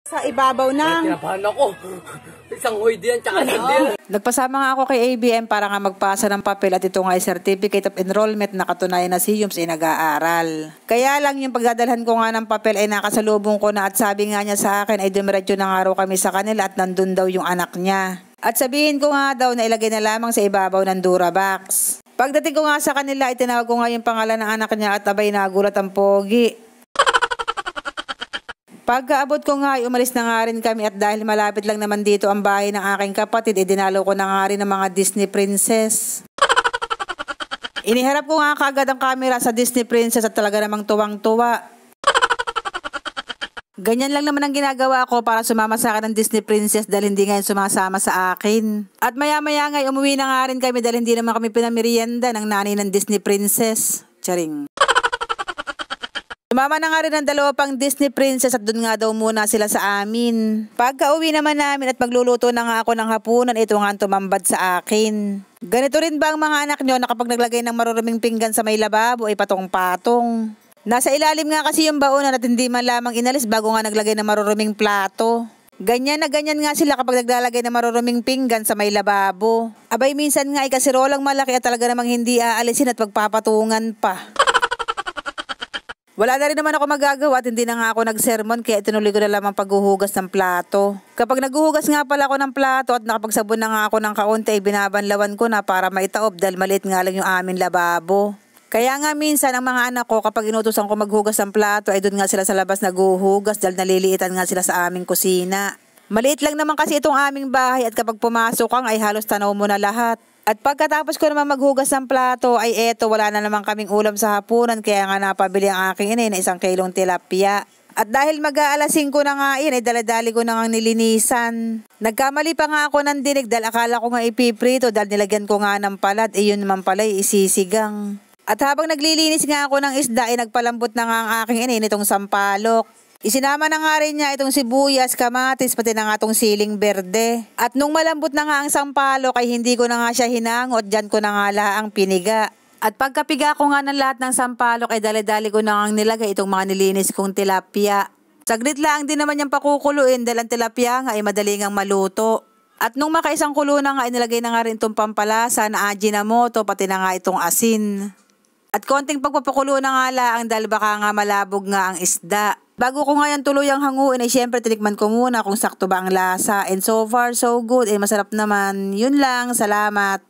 Sa ibabaw ng... Kinabahan ako. Isang hoy diyan, tsaka din. Nagpasama nga ako kay ABM para nga magpasa ng papel at ito nga ay Certificate of Enrollment na katunayan na si Yums ay nag-aaral. Kaya lang yung pagdadalhan ko nga ng papel ay nakasalubong ko na at sabi nga niya sa akin ay dumiretso na nga raw kami sa kanila at nandun daw yung anak niya. At sabihin ko nga daw na ilagay na lamang sa ibabaw ng Durabox. Pagdating ko nga sa kanila ay tinawag ko nga yung pangalan ng anak niya at abay nagulat ang pogi. Pagkaabot ko nga ay umalis na nga rin kami at dahil malapit lang naman dito ang bahay ng aking kapatid, dinalo ko na nga rin ng mga Disney princess. Iniharap ko nga kagad ang camera sa Disney princess at talaga namang tuwang-tuwa. Ganyan lang naman ang ginagawa ko para sumama sa akin ng Disney princess dahil hindi ngayon sumasama sa akin. At maya-maya nga umuwi na nga rin kami dahil hindi naman kami pinamerienda ng nanay ng Disney princess. Charing. Sumama na nga rin ang dalawa pang Disney princess at doon nga daw muna sila sa amin. Pagka-uwi naman namin at magluluto na nga ako ng hapunan, ito nga ang tumambad sa akin. Ganito rin ba ang mga anak nyo na kapag naglagay ng maruruming pinggan sa may lababo ay patong-patong? Nasa ilalim nga kasi yung baonan at hindi man lamang inalis bago nga naglagay ng maruruming plato. Ganyan na ganyan nga sila kapag naglalagay ng maruruming pinggan sa may lababo. Abay minsan nga ay kasirolang malaki at talaga namang hindi aalisin at pagpapatungan pa. Wala na rin naman ako magagawa at hindi na nga ako nagsermon kaya itinuloy ko na lamang paghuhugas ng plato. Kapag naghuhugas nga pala ako ng plato at nakapagsabon na nga ako ng kaunti ay binabanlawan ko na para maitaob dahil maliit nga lang yung aming lababo. Kaya nga minsan ang mga anak ko kapag inutusan ko maghugas ng plato ay doon nga sila sa labas naghuhugas dahil naliliitan nga sila sa aming kusina. Maliit lang naman kasi itong aming bahay at kapag pumasok kang ay halos tanaw mo na lahat. At pagkatapos ko naman maghugas ng plato ay eto wala na naman kaming ulam sa hapunan kaya nga napabili ang aking inay na 1 kilong tilapia. At dahil mag-aalasin ko na nga yun ay daladali ko na nga nilinisan. Nagkamali pa nga ako ng dinig dahil akala ko nga ipiprito dahil nilagyan ko nga ng palad yun naman pala isisigang. At habang naglilinis nga ako ng isda ay nagpalambot na nga ang aking inay nitong sampalok. Isinama na nga rin niya itong sibuyas, kamatis, pati na nga itong siling berde. At nung malambot na nga ang sampalok ay hindi ko na nga siya hinangot, dyan ko na nga laang piniga. At pagkapiga ko nga ng lahat ng sampalok ay dali-dali ko na nga nilagay itong mga nilinis kong tilapia. Saglit lang din naman yung pakukuluin dahil ang tilapia nga ay madaling ang maluto. At nung makaisang kulo na nga inilagay na nga rin itong pampalasa na Ajinomoto pati na nga itong asin. At konting pagpapakulo na nga laang dahil baka nga malabog nga ang isda. Bago ko nga yan tuluyang hanguin ay syempre tinikman ko muna kung sakto ba ang lasa. And so far so good, masarap naman. Yun lang, salamat.